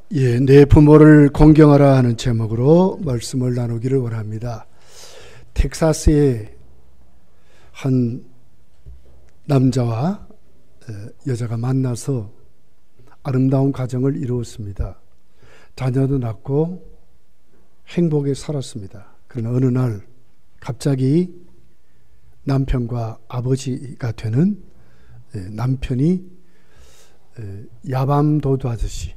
내 부모를 공경하라 하는 제목으로 말씀을 나누기를 원합니다. 텍사스의 한 남자와 여자가 만나서 아름다운 가정을 이루었습니다. 자녀도 낳고 행복에 살았습니다. 그러나 어느 날 갑자기 남편과 아버지가 되는 남편이 야밤도주하듯이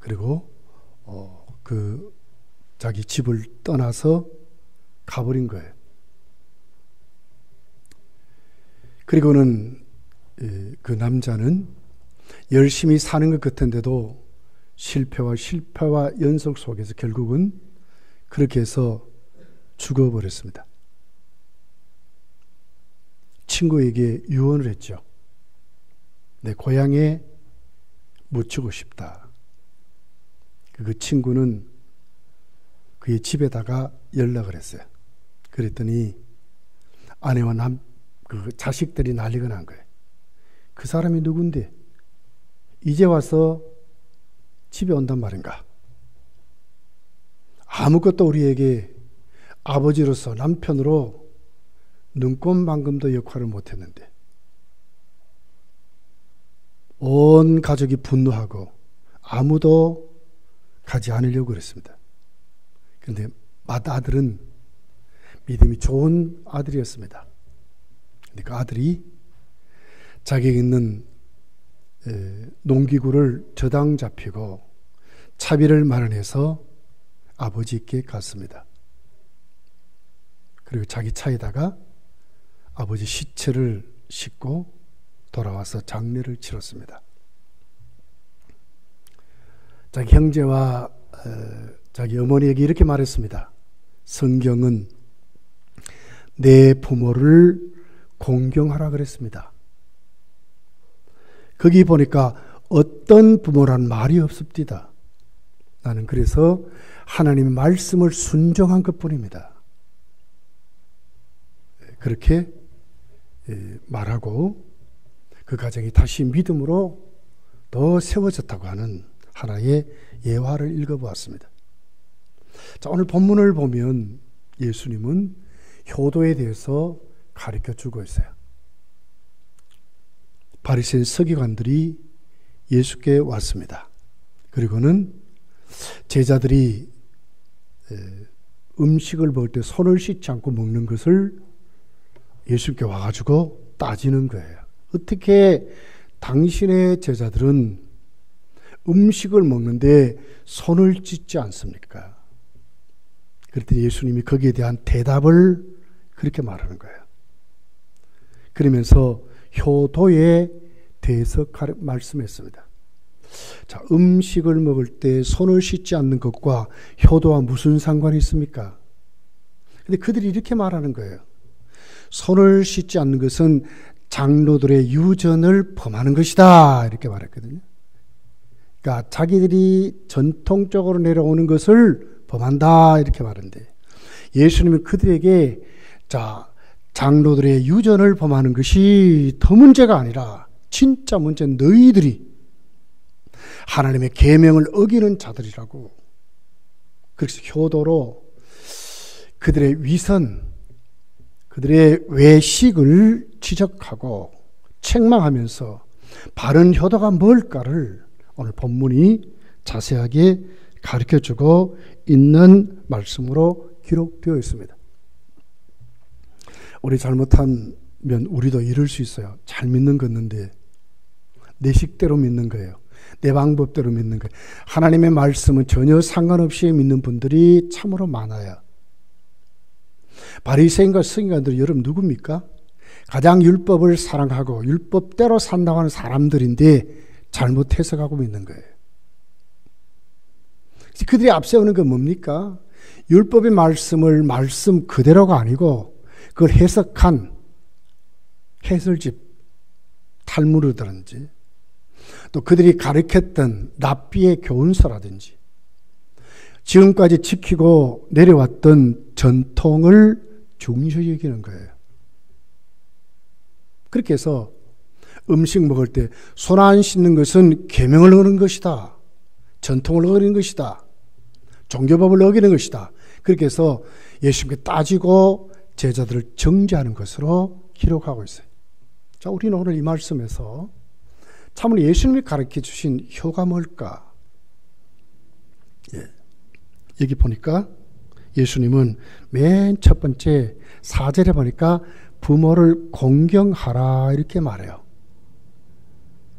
그리고 자기 집을 떠나서 가버린 거예요. 그리고는 그 남자는 열심히 사는 것 같은데도 실패와 연속 속에서 결국은 그렇게 해서 죽어버렸습니다. 친구에게 유언을 했죠. 내 고향에 묻히고 싶다. 그 친구는 그의 집에다가 연락을 했어요. 그랬더니 아내와 그 자식들이 난리가 난 거예요. 그 사람이 누군데 이제 와서 집에 온단 말인가? 아무것도 우리에게 아버지로서 남편으로 눈꼽만큼도 역할을 못했는데 온 가족이 분노하고 아무도 가지 않으려고 그랬습니다. 그런데 맏아들은 믿음이 좋은 아들이었습니다. 근데 그 아들이 자기가 있는 농기구를 저당 잡히고 차비를 마련해서 아버지께 갔습니다. 그리고 자기 차에다가 아버지 시체를 싣고 돌아와서 장례를 치렀습니다. 자기 형제와 자기 어머니에게 이렇게 말했습니다. 성경은 내 부모를 공경하라 그랬습니다. 거기 보니까 어떤 부모란 말이 없습니다. 나는 그래서 하나님의 말씀을 순종한 것뿐입니다. 그렇게 말하고 그 가정이 다시 믿음으로 더 세워졌다고 하는 하나의 예화를 읽어보았습니다. 자, 오늘 본문을 보면 예수님은 효도에 대해서 가르쳐주고 있어요. 바리새인 서기관들이 예수께 왔습니다. 그리고는 제자들이 음식을 먹을 때 손을 씻지 않고 먹는 것을 예수께 와가지고 따지는 거예요. 어떻게 당신의 제자들은 음식을 먹는데 손을 씻지 않습니까? 그랬더니 예수님이 거기에 대한 대답을 그렇게 말하는 거예요. 그러면서 효도에 대해서 말씀했습니다. 자, 음식을 먹을 때 손을 씻지 않는 것과 효도와 무슨 상관이 있습니까? 근데 그들이 이렇게 말하는 거예요. 손을 씻지 않는 것은 장로들의 유전을 범하는 것이다. 이렇게 말했거든요. 그러니까 자기들이 전통적으로 내려오는 것을 범한다. 이렇게 말하는데 예수님은 그들에게 장로들의 유전을 범하는 것이 더 문제가 아니라 진짜 문제는 너희들이 하나님의 계명을 어기는 자들이라고. 그래서 효도로 그들의 위선, 그들의 외식을 지적하고 책망하면서 바른 효도가 뭘까를 오늘 본문이 자세하게 가르쳐주고 있는 말씀으로 기록되어 있습니다. 우리 잘못하면 우리도 이럴 수 있어요. 잘 믿는 거였는데 내 식대로 믿는 거예요. 내 방법대로 믿는 거예요. 하나님의 말씀은 전혀 상관없이 믿는 분들이 참으로 많아요. 바리새인과 서기관들이 여러분 누굽니까? 가장 율법을 사랑하고 율법대로 산다고 하는 사람들인데 잘못 해석하고 믿는 거예요. 그들이 앞세우는 건 뭡니까? 율법의 말씀을 말씀 그대로가 아니고 그걸 해석한 해설집 탈무드라든지 또 그들이 가르쳤던 랍비의 교훈서라든지 지금까지 지키고 내려왔던 전통을 중시 여기는 거예요. 그렇게 해서 음식 먹을 때 손 안 씻는 것은 계명을 어기는 것이다. 전통을 어기는 것이다. 종교법을 어기는 것이다. 그렇게 해서 예수님께 따지고 제자들을 정죄하는 것으로 기록하고 있어요. 자, 우리는 오늘 이 말씀에서 참으로 예수님이 가르쳐 주신 효가 뭘까? 여기 보니까 예수님은 맨 첫 번째 4절에 보니까 부모를 공경하라 이렇게 말해요.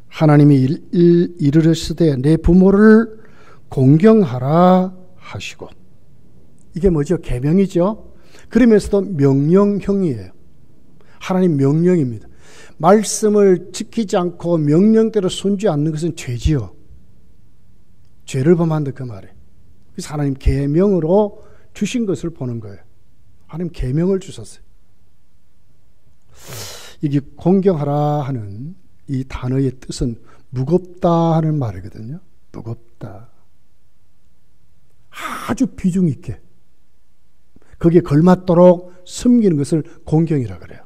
하나님이 이르시되 내 부모를 공경하라 하시고, 이게 뭐죠? 계명이죠. 그러면서도 명령형이에요. 하나님 명령입니다. 말씀을 지키지 않고 명령대로 순종하지 않는 것은 죄지요. 죄를 범한다 그 말이에요. 그래서 하나님 계명으로 주신 것을 보는 거예요. 하나님 계명을 주셨어요. 이게 공경하라 하는 이 단어의 뜻은 무겁다 하는 말이거든요. 무겁다. 아주 비중 있게 거기에 걸맞도록 섬기는 것을 공경이라 그래요.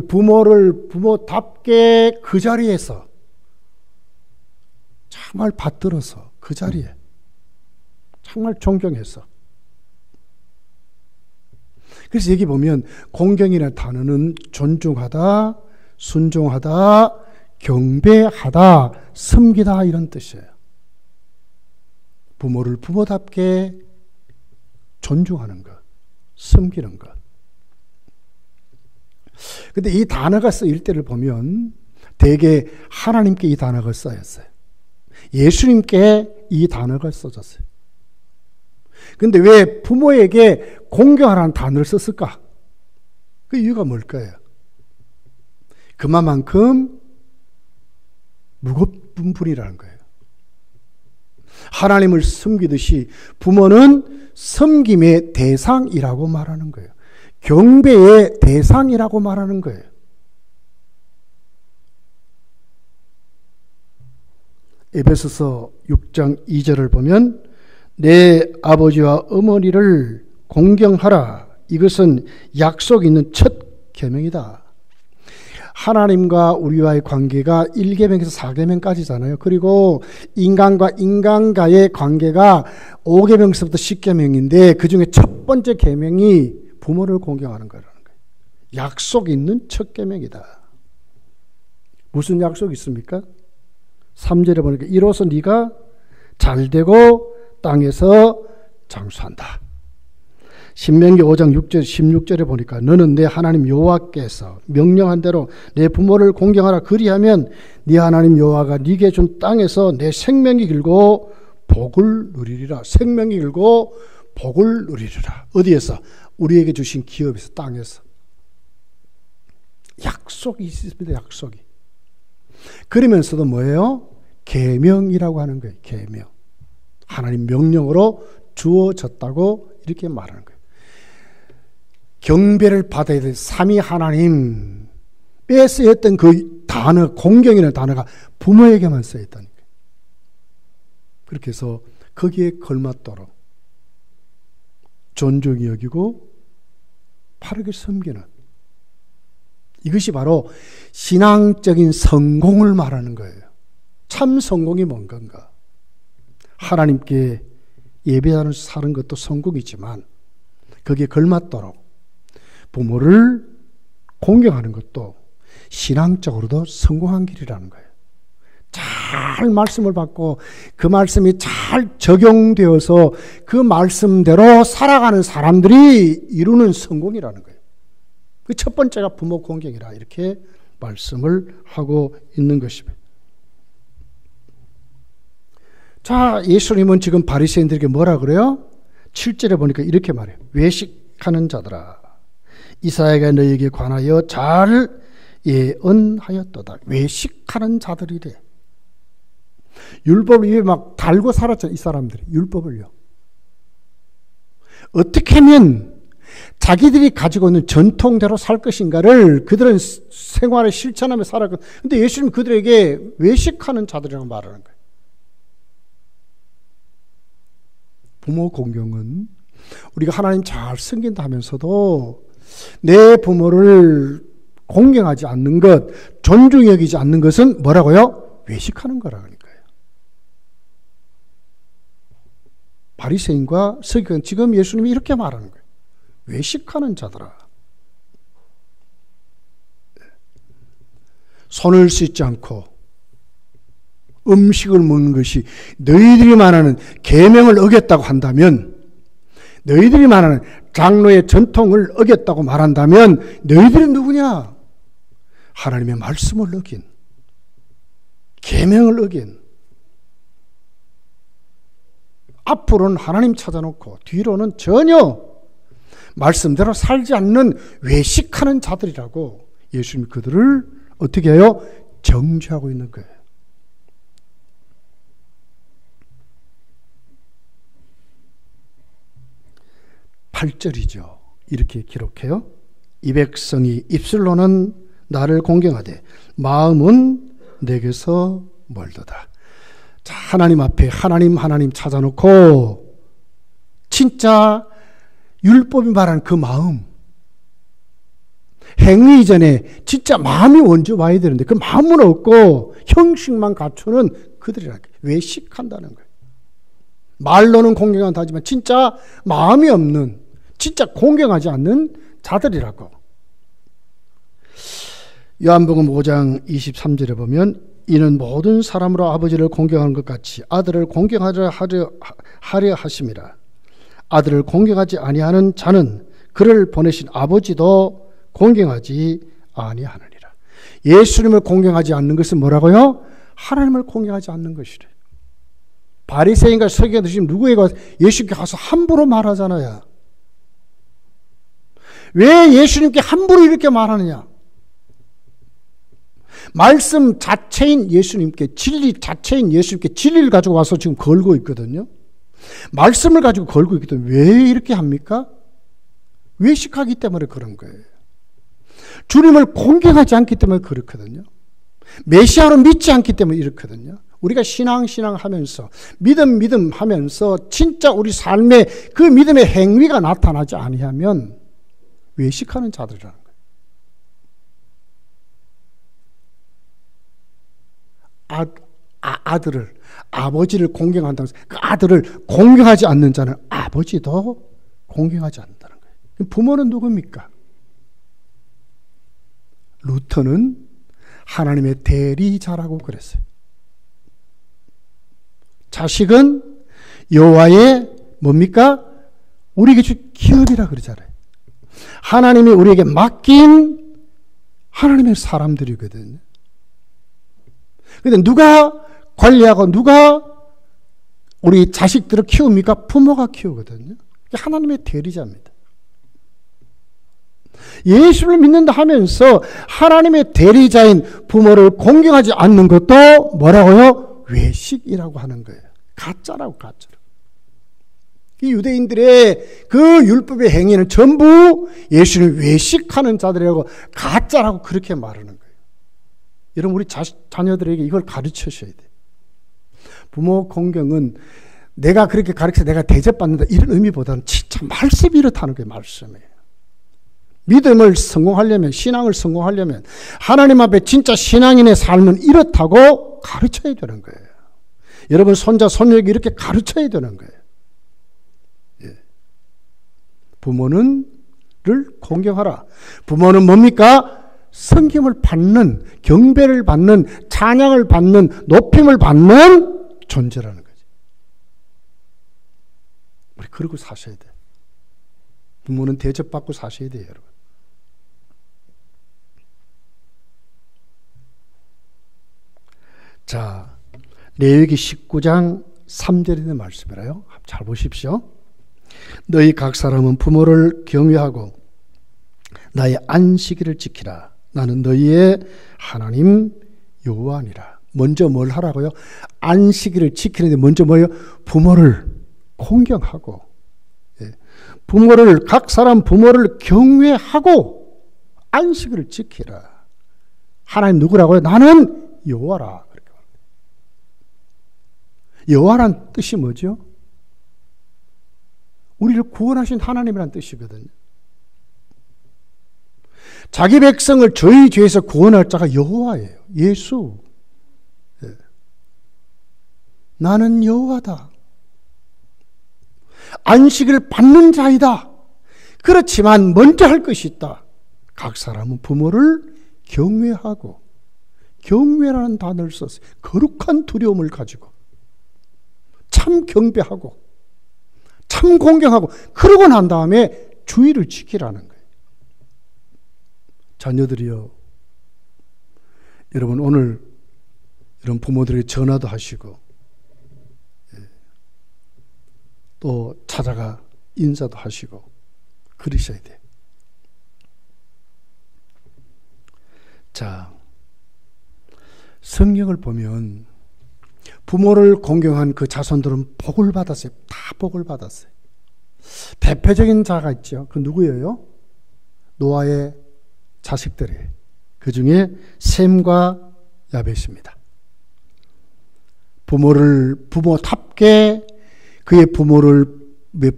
부모를 부모답게 그 자리에서 정말 받들어서 그 자리에 정말 존경해서. 그래서 여기 보면 공경이라는 단어는 존중하다, 순종하다, 경배하다, 섬기다 이런 뜻이에요. 부모를 부모답게 존중하는 것, 섬기는 것. 근데 이 단어가 쓰일 때를 보면 대개 하나님께 이 단어가 쓰였어요. 예수님께 이 단어가 써졌어요. 근데 왜 부모에게 공경하라는 단어를 썼을까? 그 이유가 뭘까요? 그만큼 무겁은 분이라는 거예요. 하나님을 섬기듯이 부모는 섬김의 대상이라고 말하는 거예요. 경배의 대상이라고 말하는 거예요. 에베소서 6장 2절을 보면 내 아버지와 어머니를 공경하라. 이것은 약속 있는 첫 계명이다. 하나님과 우리와의 관계가 1계명에서 4계명까지잖아요. 그리고 인간과 인간과의 관계가 5계명에서부터 10계명인데 그 중에 첫 번째 계명이 부모를 공경하는 거라는 거예요. 약속 있는 첫 계명이다. 무슨 약속이 있습니까? 3절에 보니까 이로써 네가 잘되고 땅에서 장수한다. 신명기 5장 6절 16절에 보니까 너는 내 하나님 여호와께서 명령한 대로 내 부모를 공경하라. 그리하면 네 하나님 여호와가 네게 준 땅에서 내 생명이 길고 복을 누리리라. 생명이 길고 복을 누리리라. 어디에서? 우리에게 주신 기업에서, 땅에서. 약속이 있습니다. 약속이. 그러면서도 뭐예요? 계명이라고 하는 거예요. 계명. 하나님 명령으로 주어졌다고 이렇게 말하는 거예요. 경배를 받아야 될 삼위 하나님에 쓰였던 그 단어, 공경이라는 단어가 부모에게만 쓰였다니까요. 그렇게 해서 거기에 걸맞도록 존중히 여기고 바르게 섬기는, 이것이 바로 신앙적인 성공을 말하는 거예요. 참 성공이 뭔 건가? 하나님께 예배하는 사는 것도 성공이지만 거기에 걸맞도록 부모를 공경하는 것도 신앙적으로도 성공한 길이라는 거예요. 잘 말씀을 받고 그 말씀이 잘 적용되어서 그 말씀대로 살아가는 사람들이 이루는 성공이라는 거예요. 그 첫 번째가 부모 공경이라 이렇게 말씀을 하고 있는 것입니다. 자, 예수님은 지금 바리새인들에게 뭐라 그래요? 7절에 보니까 이렇게 말해요. 외식하는 자들아, 이사야가 너희에게 관하여 잘 예언하였도다. 외식하는 자들이래. 율법을 위에 막 달고 살았잖아요. 이 사람들이 율법을요. 어떻게 하면 자기들이 가지고 있는 전통대로 살 것인가를 그들은 생활에 실천하며 살았거든요. 근데 예수님은 그들에게 외식하는 자들이라고 말하는 거예요. 부모 공경은 우리가 하나님 잘 섬긴다 하면서도 내 부모를 공경하지 않는 것, 존중히 여기지 않는 것은 뭐라고요? 외식하는 거라니까요. 바리새인과 서기관, 지금 예수님이 이렇게 말하는 거예요. 외식하는 자들아. 손을 씻지 않고 음식을 먹는 것이 너희들이 말하는 계명을 어겼다고 한다면, 너희들이 말하는 장로의 전통을 어겼다고 말한다면 너희들은 누구냐? 하나님의 말씀을 어긴, 계명을 어긴, 앞으로는 하나님 찾아놓고 뒤로는 전혀 말씀대로 살지 않는 외식하는 자들이라고 예수님이 그들을 어떻게 해요? 정죄하고 있는 거예요. 8절이죠. 이렇게 기록해요. 이 백성이 입술로는 나를 공경하되 마음은 내게서 멀도다. 자, 하나님 앞에 하나님 찾아놓고 진짜 율법이 말하는 그 마음, 행위 이전에 진짜 마음이 먼저 와야 되는데 그 마음은 없고 형식만 갖추는 그들이라 외식한다는 거예요. 말로는 공경한다 하지만 진짜 마음이 없는, 진짜 공경하지 않는 자들이라고. 요한복음 5장 23절에 보면 이는 모든 사람으로 아버지를 공경하는 것 같이 아들을 공경하려 하려 하심이라. 아들을 공경하지 아니하는 자는 그를 보내신 아버지도 공경하지 아니하느니라. 예수님을 공경하지 않는 것은 뭐라고요? 하나님을 공경하지 않는 것이래. 바리새인과 서기관들 지금 누구에게 예수님께 가서 함부로 말하잖아요. 왜 예수님께 함부로 이렇게 말하느냐? 말씀 자체인 예수님께, 진리 자체인 예수님께 진리를 가지고 와서 지금 걸고 있거든요. 말씀을 가지고 걸고 있기 때문에 왜 이렇게 합니까? 외식하기 때문에 그런 거예요. 주님을 공경하지 않기 때문에 그렇거든요. 메시아로 믿지 않기 때문에 이렇거든요. 우리가 신앙 하면서 믿음 하면서 진짜 우리 삶에 그 믿음의 행위가 나타나지 아니하면 외식하는 자들이라는 거예요. 아들을, 아버지를 공경한다고 해서 그 아들을 공경하지 않는 자는 아버지도 공경하지 않는다는 거예요. 부모는 누굽니까? 루터는 하나님의 대리자라고 그랬어요. 자식은 여호와의 뭡니까? 우리에게 준 기업이라 그러잖아요. 하나님이 우리에게 맡긴 하나님의 사람들이거든요. 근데 누가 관리하고 누가 우리 자식들을 키웁니까? 부모가 키우거든요. 하나님의 대리자입니다. 예수를 믿는다 하면서 하나님의 대리자인 부모를 공경하지 않는 것도 뭐라고요? 외식이라고 하는 거예요. 가짜라고, 가짜로. 이 유대인들의 그 율법의 행위는 전부 예수를 외식하는 자들이라고, 가짜라고 그렇게 말하는 거예요. 여러분, 우리 자녀들에게 이걸 가르치셔야 돼요. 부모 공경은 내가 그렇게 가르쳐서 내가 대접받는다 이런 의미보다는 진짜 말씀이 이렇다는 게 말씀이에요. 믿음을 성공하려면, 신앙을 성공하려면 하나님 앞에 진짜 신앙인의 삶은 이렇다고 가르쳐야 되는 거예요. 여러분 손자, 손녀에게 이렇게 가르쳐야 되는 거예요. 예. 부모를 공경하라. 부모는 뭡니까? 섬김을 받는, 경배를 받는, 찬양을 받는, 높임을 받는 존재라는 거지. 우리 그러고 사셔야 돼. 부모는 대접받고 사셔야 돼요, 여러분. 자, 레위기 19장 3절에 있는 말씀이라요. 잘 보십시오. 너희 각 사람은 부모를 경외하고 나의 안식일을 지키라. 나는 너희의 하나님 여호와니라. 먼저 뭘 하라고요? 안식일을 지키는데 먼저 뭐예요? 부모를 공경하고, 부모를, 각 사람 부모를 경외하고 안식일을 지키라. 하나님 누구라고요? 나는 여호와라. 그렇게 말합니다. 여호와란 뜻이 뭐죠? 우리를 구원하신 하나님이란 뜻이거든요. 자기 백성을 저희 죄에서 구원할 자가 여호와예요. 예수. 나는 여호와다. 안식을 받는 자이다. 그렇지만 먼저 할 것이 있다. 각 사람은 부모를 경외하고, 경외라는 단어를 썼어요. 거룩한 두려움을 가지고 참 경배하고 참 공경하고, 그러고 난 다음에 주의를 지키라는 거예요. 자녀들이요, 여러분 오늘 이런 부모들에게 전화도 하시고 또 찾아가 인사도 하시고 그러셔야 돼요. 자, 성경을 보면 부모를 공경한 그 자손들은 복을 받았어요. 다 복을 받았어요. 대표적인 자가 있죠. 그 누구예요? 노아의 자식들이에요. 그 중에 셈과 야벳입니다. 부모답게 그의 부모를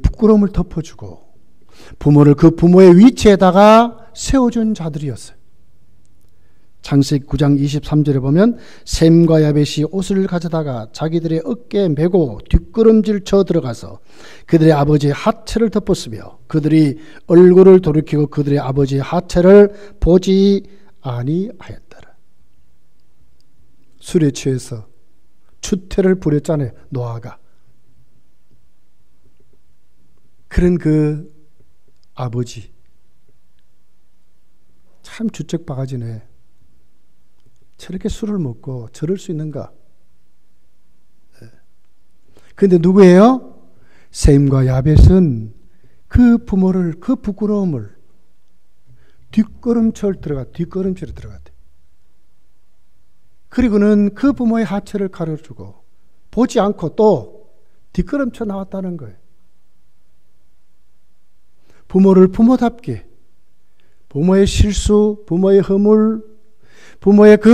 부끄러움을 덮어주고 부모를 그 부모의 위치에다가 세워준 자들이었어요. 창세기 9장 23절에 보면 셈과 야벳이 옷을 가져다가 자기들의 어깨에 메고 뒷걸음질 쳐 들어가서 그들의 아버지의 하체를 덮었으며 그들이 얼굴을 돌이키고 그들의 아버지의 하체를 보지 아니하였더라. 술에 취해서 추태를 부렸잖아요, 노아가. 그런 그 아버지 참 주책 바가지네. 저렇게 술을 먹고 저럴 수 있는가? 그런데 누구예요? 셈과 야벳은 그 부모를, 그 부끄러움을 뒷걸음질에 들어갔대. 그리고는 그 부모의 하체를 가려주고 보지 않고 또 뒷걸음쳐 나왔다는 거예요. 부모를 부모답게, 부모의 실수, 부모의 허물, 부모의 그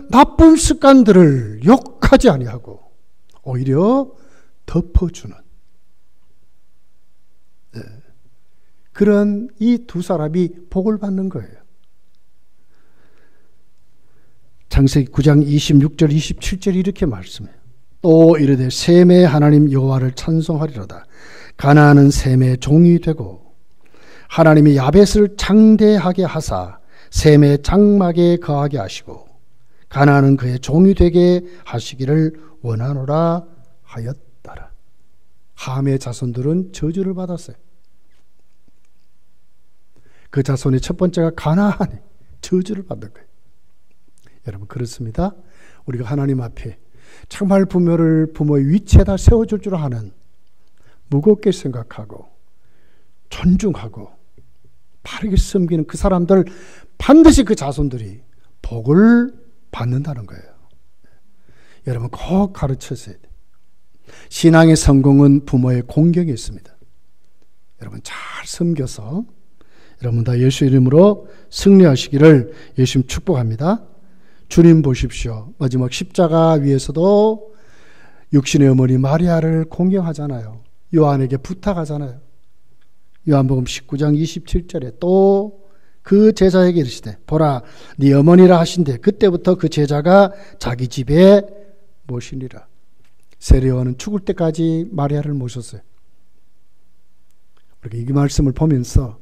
나쁜 습관들을 욕하지 아니하고 오히려 덮어주는, 그런 이 두 사람이 복을 받는 거예요. 창세기 9장 26절 27절 이렇게 말씀해요. 또 이르되 셈의 하나님 여호와를 찬송하리로다. 가나안은 셈의 종이 되고 하나님이 야벳을 장대하게 하사 셈의 장막에 거하게 하시고 가나안은 그의 종이 되게 하시기를 원하노라 하였더라. 함의 자손들은 저주를 받았어요. 그 자손의 첫 번째가 가나안이 저주를 받는 거예요. 여러분 그렇습니다. 우리가 하나님 앞에 정말 부모의 위치에다 세워줄 줄 아는, 무겁게 생각하고 존중하고 바르게 섬기는 그 사람들, 반드시 그 자손들이 복을 받는다는 거예요. 여러분 꼭 가르쳐서야 돼요. 신앙의 성공은 부모의 공경이 있습니다. 여러분 잘 섬겨서 여러분 다 예수 이름으로 승리하시기를 예수님 축복합니다. 주님 보십시오. 마지막 십자가 위에서도 육신의 어머니 마리아를 공경하잖아요. 요한에게 부탁하잖아요. 요한복음 19장 27절에 또 그 제자에게 이르시되 보라 네 어머니라 하신대 그때부터 그 제자가 자기 집에 모시니라. 세례요한은 죽을 때까지 마리아를 모셨어요. 우리가 이 말씀을 보면서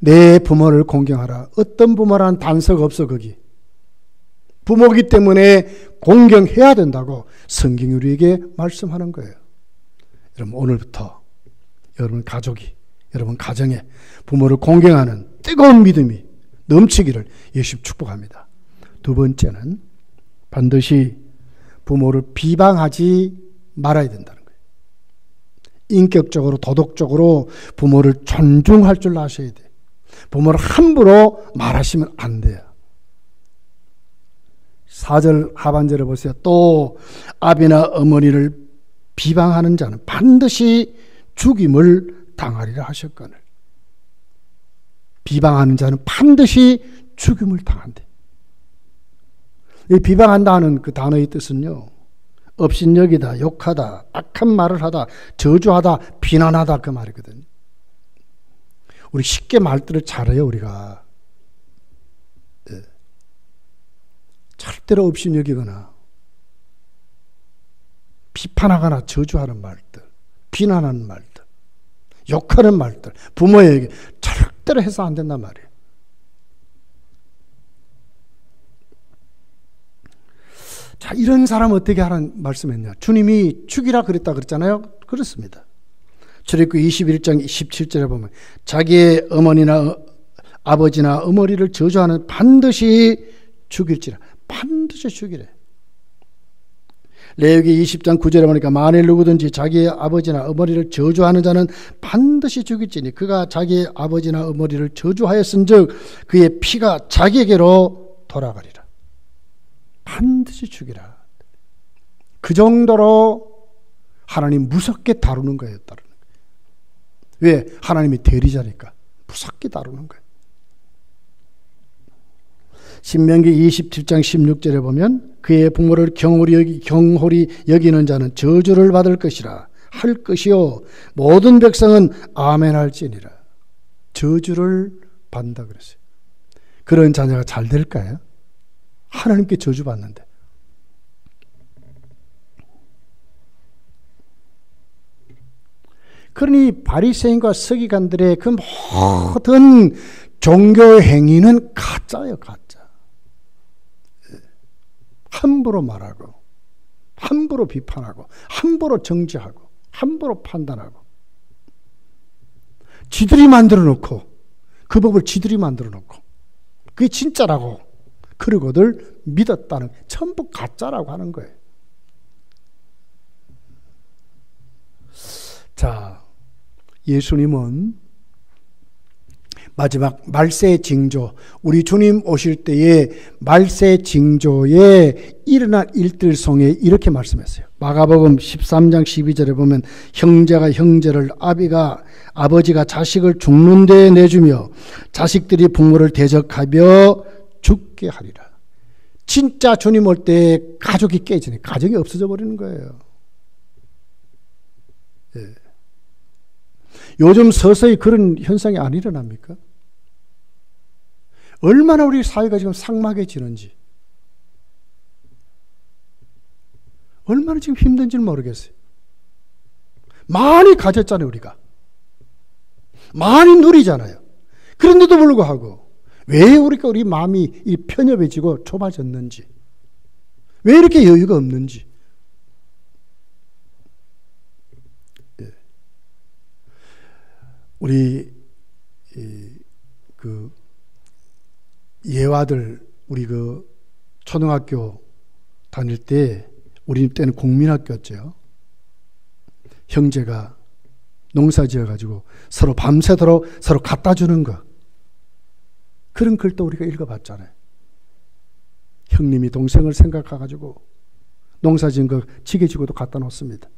내 부모를 공경하라. 어떤 부모라는 단서가 없어. 거기 부모이기 때문에 공경해야 된다고 성경이 우리에게 말씀하는 거예요. 여러분 오늘부터 여러분 가족이, 여러분 가정에 부모를 공경하는 뜨거운 믿음이 넘치기를 예수 축복합니다. 두 번째는 반드시 부모를 비방하지 말아야 된다는 거예요. 인격적으로 도덕적으로 부모를 존중할 줄 아셔야 돼요. 부모를 함부로 말하시면 안 돼요. 4절 하반절에 보세요. 또 아비나 어머니를 비방하는 자는 반드시 죽임을 당하리라 하셨거늘. 비방하는 자는 반드시 죽임을 당한대. 이 비방한다는 그 단어의 뜻은요, 업신여기다, 욕하다, 악한 말을 하다, 저주하다, 비난하다 그 말이거든요. 우리 쉽게 말들을 잘해요. 우리가 절대로 없이 여기거나 비판하거나 저주하는 말들, 비난하는 말들, 욕하는 말들, 부모에게 절대로 해서 안 된단 말이에요. 자, 이런 사람 어떻게 하라는 말씀했냐? 주님이 죽이라 그랬다 그랬잖아요. 그렇습니다. 출애굽기 21장 17절에 보면 자기의 어머니나 아버지나 어머니를 저주하는 반드시 죽일지라. 반드시 죽이래. 레위기 20장 9절에 보니까 만일 누구든지 자기의 아버지나 어머니를 저주하는 자는 반드시 죽일지니 그가 자기의 아버지나 어머니를 저주하였은즉 그의 피가 자기에게로 돌아가리라. 반드시 죽이라. 그 정도로 하나님 무섭게 다루는 거예요. 왜? 하나님이 대리자니까 무섭게 다루는 거예요. 신명기 27장 16절에 보면 그의 부모를 경홀히 여기는 자는 저주를 받을 것이라 할 것이요 모든 백성은 아멘 할지니라. 저주를 받는다 그랬어요. 그런 자녀가 잘 될까요? 하나님께 저주받는데. 그러니 바리새인과 서기관들의 그 모든 종교 행위는 가짜예요. 가짜. 함부로 말하고 함부로 비판하고 함부로 정죄하고 함부로 판단하고 지들이 만들어 놓고 그 법을 지들이 만들어 놓고 그게 진짜라고 그러고들 믿었다는 전부 가짜라고 하는 거예요. 자, 예수님은 마지막 말세 징조, 우리 주님 오실 때에 말세 징조에 일어날 일들 속에 이렇게 말씀했어요. 마가복음 13장 12절에 보면 형제가 형제를 아버지가 자식을 죽는 데에 내주며 자식들이 부모를 대적하며 죽게 하리라. 진짜 주님 올 때 가족이 깨지니 가정이 없어져 버리는 거예요. 예. 요즘 서서히 그런 현상이 안 일어납니까? 얼마나 우리 사회가 지금 삭막해지는지, 얼마나 지금 힘든지 모르겠어요. 많이 가졌잖아요, 우리가. 많이 누리잖아요. 그런데도 불구하고 왜 우리 마음이 편협해지고 좁아졌는지, 왜 이렇게 여유가 없는지. 우리 그 예화들 우리 그 초등학교 다닐 때 우리 때는 국민학교였죠. 형제가 농사 지어가지고 서로 밤새도록 서로 갖다 주는 거. 그런 글도 우리가 읽어봤잖아요. 형님이 동생을 생각해가지고 농사 지은 거 지게지고도 갖다 놓습니다.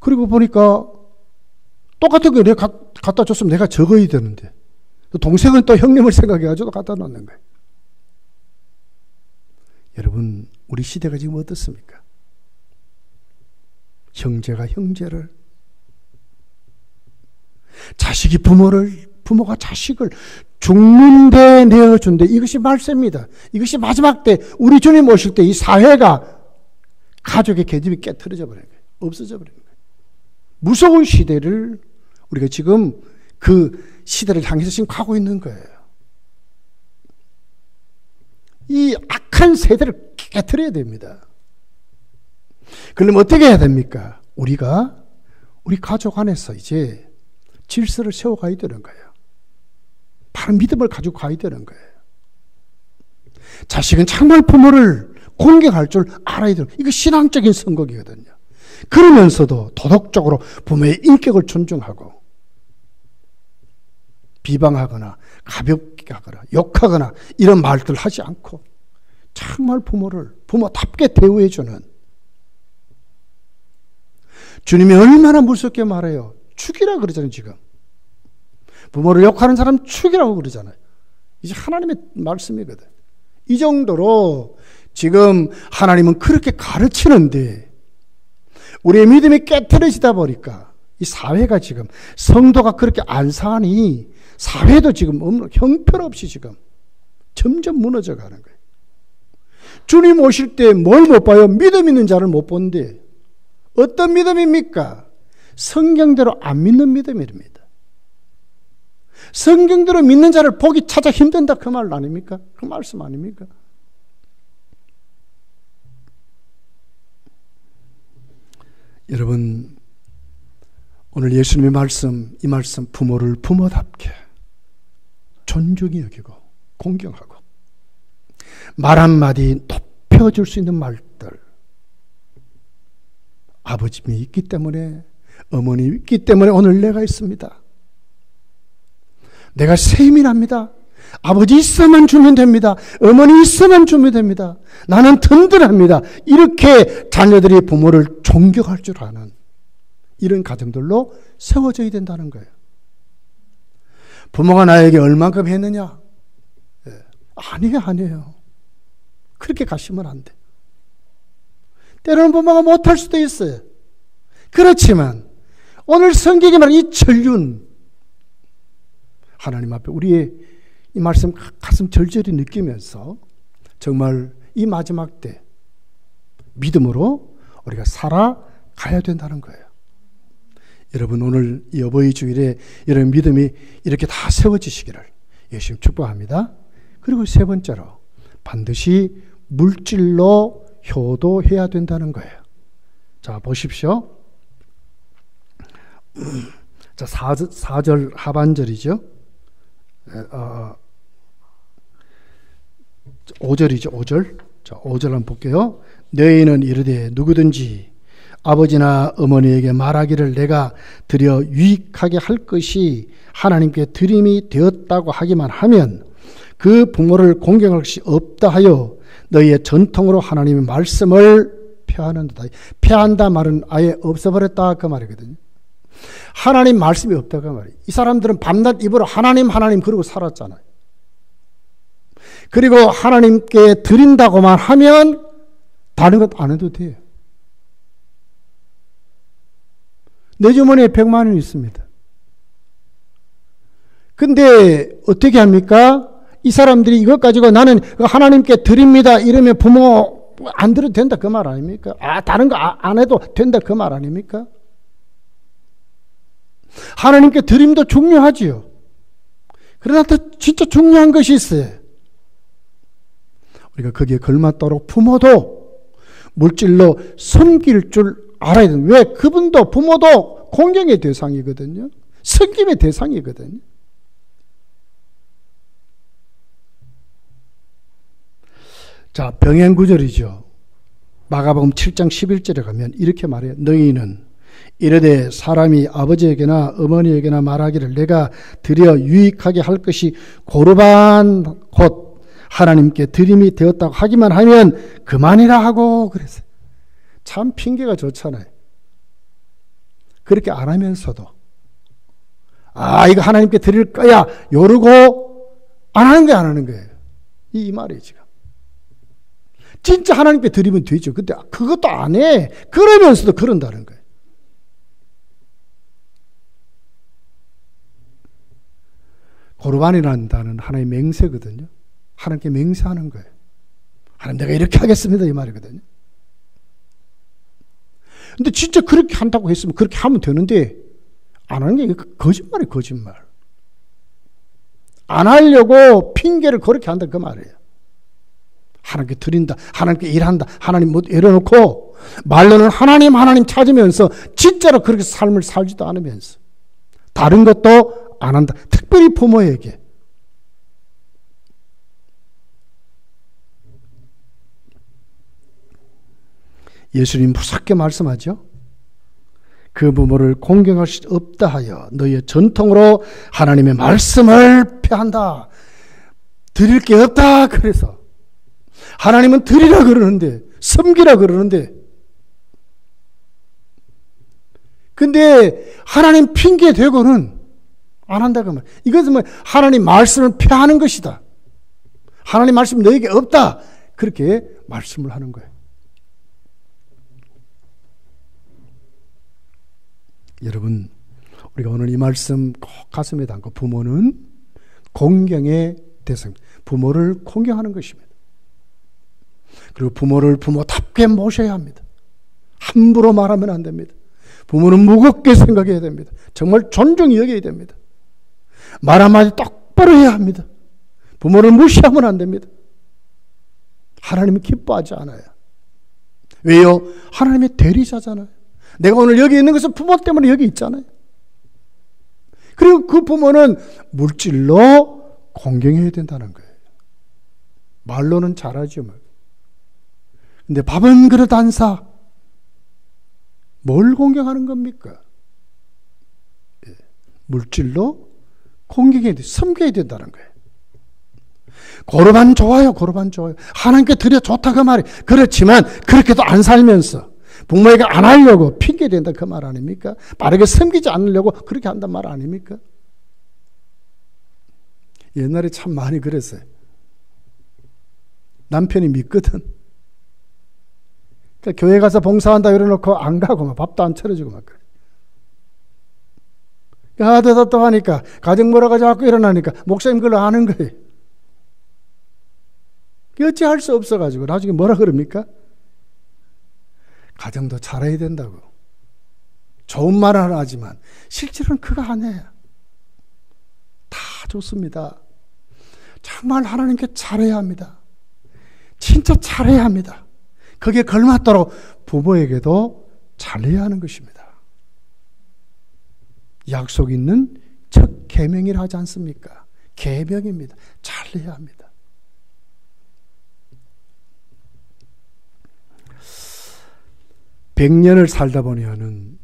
그리고 보니까 똑같은 거 내가 갖다 줬으면 내가 적어야 되는데 동생은 또 형님을 생각해가지고 갖다 놓는 거예요. 여러분, 우리 시대가 지금 어떻습니까? 형제가 형제를, 자식이 부모가 자식을 죽는 데 내어준대. 이것이 말세입니다. 이것이 마지막 때 우리 주님 오실 때 이 사회가 가족의 계집이 깨트려져 버리는 거예요. 없어져 버리는 거예요. 무서운 시대를 우리가 지금 그 시대를 향해서 지금 가고 있는 거예요. 이 악한 세대를 깨트려야 됩니다. 그럼 어떻게 해야 됩니까? 우리가 우리 가족 안에서 이제 질서를 세워가야 되는 거예요. 바른 믿음을 가지고 가야 되는 거예요. 자식은 정말 부모를 공경할 줄 알아야 되는 거예요. 이거 신앙적인 선곡이거든요. 그러면서도 도덕적으로 부모의 인격을 존중하고 비방하거나 가볍게 하거나 욕하거나 이런 말들 하지 않고 정말 부모를 부모답게 대우해주는, 주님이 얼마나 무섭게 말해요. 죽이라 그러잖아요. 지금 부모를 욕하는 사람 죽이라고 그러잖아요. 이제 하나님의 말씀이거든. 이 정도로 지금 하나님은 그렇게 가르치는데 우리의 믿음이 깨트려지다 보니까 이 사회가 지금 성도가 그렇게 안 사니 사회도 지금 형편없이 지금 점점 무너져 가는 거예요. 주님 오실 때 뭘 못 봐요? 믿음 있는 자를 못 본데. 어떤 믿음입니까? 성경대로 안 믿는 믿음입니다. 성경대로 믿는 자를 보기 찾아 힘든다 그 말 아닙니까? 그 말씀 아닙니까? 여러분, 오늘 예수님의 말씀, 이 말씀 부모를 부모답게 존중히 여기고 공경하고 말 한마디 높여줄 수 있는 말들, 아버님이 있기 때문에, 어머니 있기 때문에 오늘 내가 있습니다. 내가 세민합니다. 아버지 있어만 주면 됩니다. 어머니 있어만 주면 됩니다. 나는 든든합니다. 이렇게 자녀들이 부모를 존경할 줄 아는 이런 가정들로 세워져야 된다는 거예요. 부모가 나에게 얼만큼 했느냐? 아니에요. 그렇게 가시면 안 돼. 때로는 부모가 못할 수도 있어요. 그렇지만 오늘 성경이 말하는 이 전륜, 하나님 앞에 우리의 이 말씀 가슴 절절히 느끼면서 정말 이 마지막 때 믿음으로 우리가 살아가야 된다는 거예요. 여러분, 오늘 이 어버이 주일에 이런 믿음이 이렇게 다 세워지시기를 예수님 축복합니다. 그리고 세 번째로 반드시 물질로 효도해야 된다는 거예요. 자, 보십시오. 자, 4절 하반절이죠. 5절이죠. 5절. 자, 5절 한번 볼게요. 너희는 이르되 누구든지 아버지나 어머니에게 말하기를 내가 드려 유익하게 할 것이 하나님께 드림이 되었다고 하기만 하면 그 부모를 공경할 것이 없다 하여 너희의 전통으로 하나님의 말씀을 폐하는도다. 폐한다 말은 아예 없어버렸다 그 말이거든요. 하나님 말씀이 없다 그 말이에요. 이 사람들은 밤낮 입으로 하나님 그러고 살았잖아요. 그리고 하나님께 드린다고만 하면 다른 것 안 해도 돼요. 내 주머니에 100만 원 있습니다. 근데 어떻게 합니까? 이 사람들이 이것 가지고 나는 하나님께 드립니다 이러면 부모 안 드려도 된다 그 말 아닙니까? 다른 거 안 해도 된다 그 말 아닙니까? 하나님께 드림도 중요하지요. 그러나 또 진짜 중요한 것이 있어요. 우리가 거기에 걸맞도록 부모도 물질로 섬길 줄 알아야 됩니다. 왜? 그분도 부모도 공경의 대상이거든요. 섬김의 대상이거든요. 자, 병행구절이죠. 마가복음 7장 11절에 가면 이렇게 말해요. 너희는 이르되 사람이 아버지에게나 어머니에게나 말하기를 내가 드려 유익하게 할 것이 고르반 곧 하나님께 드림이 되었다고 하기만 하면 그만이라 하고 그랬어요. 참 핑계가 좋잖아요. 그렇게 안 하면서도 이거 하나님께 드릴 거야 요러고 안 하는 게 안 하는 거예요. 이 말이에요 지금. 진짜 하나님께 드리면 되죠. 근데 그것도 안 해. 그러면서도 그런다는 거예요. 고르반이라는 단어는 하나의 맹세거든요. 하나님께 맹세하는 거예요. 하나님 내가 이렇게 하겠습니다 이 말이거든요. 근데 진짜 그렇게 한다고 했으면 그렇게 하면 되는데 안 하는 게 거짓말이에요. 거짓말. 안 하려고 핑계를 그렇게 한다 그 말이에요. 하나님께 드린다, 하나님께 일한다, 하나님 뭐 이래놓고 말로는 하나님 찾으면서 진짜로 그렇게 삶을 살지도 않으면서 다른 것도 안 한다. 특별히 부모에게. 예수님 무섭게 말씀하죠. 그 부모를 공경할 수 없다 하여 너희의 전통으로 하나님의 말씀을 폐한다. 드릴 게 없다. 그래서 하나님은 드리라 그러는데 섬기라 그러는데 근데 하나님 핑계 대고는 안 한다고 말. 이것은 뭐 하나님 말씀을 폐하는 것이다. 하나님 말씀 너에게 없다. 그렇게 말씀을 하는 거예요. 여러분, 우리가 오늘 이 말씀 꼭 가슴에 담고 부모는 공경의 대상. 부모를 공경하는 것입니다. 그리고 부모를 부모답게 모셔야 합니다. 함부로 말하면 안 됩니다. 부모는 무겁게 생각해야 됩니다. 정말 존중히 여겨야 됩니다. 말 한마디 똑바로 해야 합니다. 부모를 무시하면 안 됩니다. 하나님이 기뻐하지 않아요. 왜요? 하나님의 대리자잖아요. 내가 오늘 여기 있는 것은 부모 때문에 여기 있잖아요. 그리고 그 부모는 물질로 공경해야 된다는 거예요. 말로는 잘하죠. 근데 밥 한 그릇 안 사. 뭘 공경하는 겁니까? 물질로 공경해야 돼. 섬겨야 된다는 거예요. 고르반 좋아요. 고르반 좋아요. 하나님께 드려 좋다 그 말이. 그렇지만 그렇게도 안 살면서 부모에게 안 하려고 핑계 댄다 그 말 아닙니까? 빠르게 섬기지 않으려고 그렇게 한단 말 아닙니까? 옛날에 참 많이 그랬어요. 남편이 믿거든. 그러니까 교회 가서 봉사한다 이래놓고 안 가고 막 밥도 안 차려주고 막 그래. 하다 또 하니까 가정 몰아가 자꾸 일어나니까 목사님 그걸 아는 거예요. 어찌할 수 없어가지고 나중에 뭐라 그럽니까? 가정도 잘해야 된다고. 좋은 말은 하지만 실제로는 그거 아니에요. 다 좋습니다. 정말 하나님께 잘해야 합니다. 진짜 잘해야 합니다. 거기에 걸맞도록 부모에게도 잘해야 하는 것입니다. 약속 있는 첫 계명이라 하지 않습니까? 계명입니다. 잘해야 합니다. (100년을) 살다 보니 하는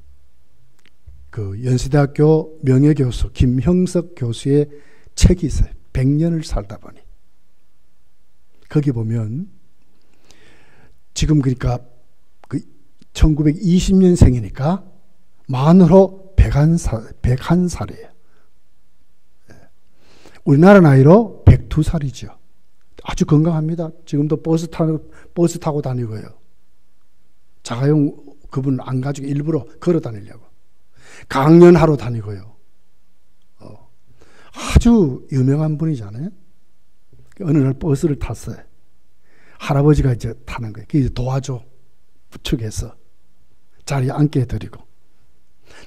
그 연세대학교 명예교수 김형석 교수의 책이 있어요. 100년을 살다 보니. 거기 보면 지금 그러니까 그 1920년생이니까 만으로 101살이에요. 우리나라 나이로 102살이죠. 아주 건강합니다. 지금도 버스 타고 다니고요. 자가용 그분 안 가지고 일부러 걸어 다니려고. 강연하러 다니고요. 아주 유명한 분이잖아요. 어느 날 버스를 탔어요. 할아버지가 이제 타는 거예요. 이제 도와줘. 부축해서 자리에 앉게 해드리고.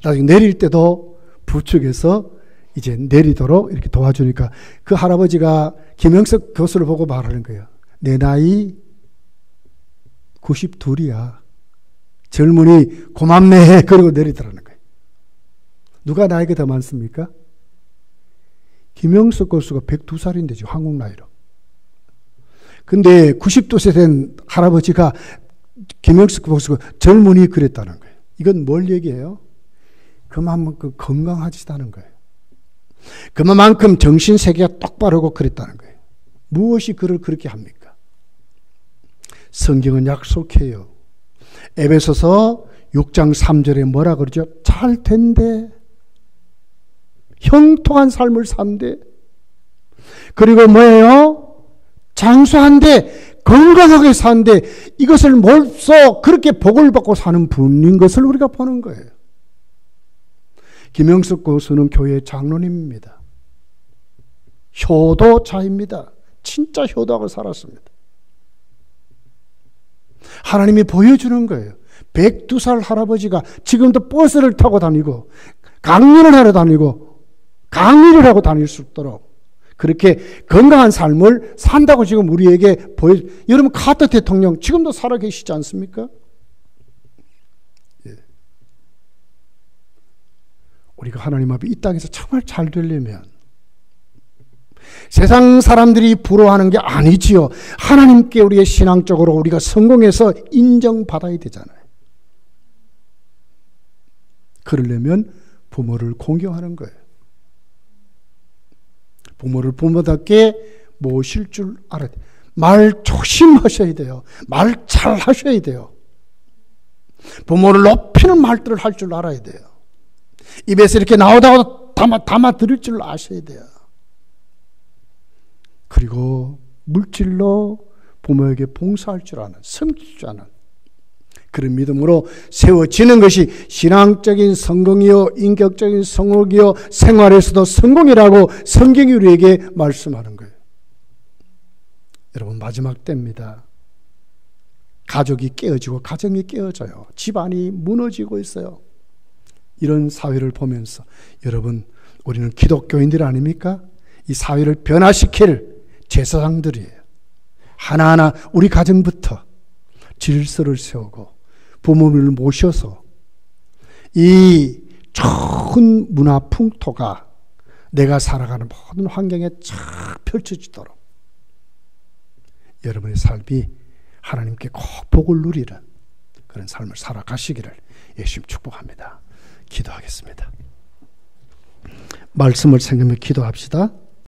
나중에 내릴 때도 부축해서 이제 내리도록 이렇게 도와주니까 그 할아버지가 김영석 교수를 보고 말하는 거예요. 내 나이 92이야. 젊은이 고맙네. 그러고 내리더라는 거예요. 누가 나이가 더 많습니까? 김영석 교수가 102살인데 지금 한국 나이로. 근데 92세 된 할아버지가 김영석 교수가 젊은이 그랬다는 거예요. 이건 뭘 얘기해요? 그만큼 건강하시다는 거예요. 그만큼 정신세계가 똑바르고 그랬다는 거예요. 무엇이 그를 그렇게 합니까? 성경은 약속해요. 에베소서 6장 3절에 뭐라 그러죠? 잘 된대. 형통한 삶을 산대. 그리고 뭐예요? 장수한데 건강하게 산대. 이것을 몰써 그렇게 복을 받고 사는 분인 것을 우리가 보는 거예요. 김영석 교수는 교회 장로님입니다. 효도자입니다. 진짜 효도하고 살았습니다. 하나님이 보여주는 거예요. 102살 할아버지가 지금도 버스를 타고 다니고 강연을 하러 다니고 강의를 하고 다닐 수 있도록 그렇게 건강한 삶을 산다고 지금 우리에게 여러분 카터 대통령 지금도 살아계시지 않습니까? 예. 우리가 하나님 앞에 이 땅에서 정말 잘 되려면 세상 사람들이 부러워하는 게 아니지요. 하나님께 우리의 신앙적으로 우리가 성공해서 인정받아야 되잖아요. 그러려면 부모를 공경하는 거예요. 부모를 부모답게 모실 줄 알아야 돼요. 말 조심하셔야 돼요. 말 잘 하셔야 돼요. 부모를 높이는 말들을 할 줄 알아야 돼요. 입에서 이렇게 나오다가 담아 들을 줄 아셔야 돼요. 그리고 물질로 부모에게 봉사할 줄 아는, 섬길 줄 아는 그런 믿음으로 세워지는 것이 신앙적인 성공이요, 인격적인 성공이요, 생활에서도 성공이라고 성경이 우리에게 말씀하는 거예요. 여러분, 마지막 때입니다. 가족이 깨어지고 가정이 깨어져요. 집안이 무너지고 있어요. 이런 사회를 보면서 여러분, 우리는 기독교인들 아닙니까? 이 사회를 변화시킬 제사장들이에요. 하나하나 우리 가정부터 질서를 세우고 부모님을 모셔서 이 좋은 문화 풍토가 내가 살아가는 모든 환경에 쫙 펼쳐지도록 여러분의 삶이 하나님께 꼭 복을 누리는 그런 삶을 살아가시기를 예수님 축복합니다. 기도하겠습니다. 말씀을 생각하며 기도합시다.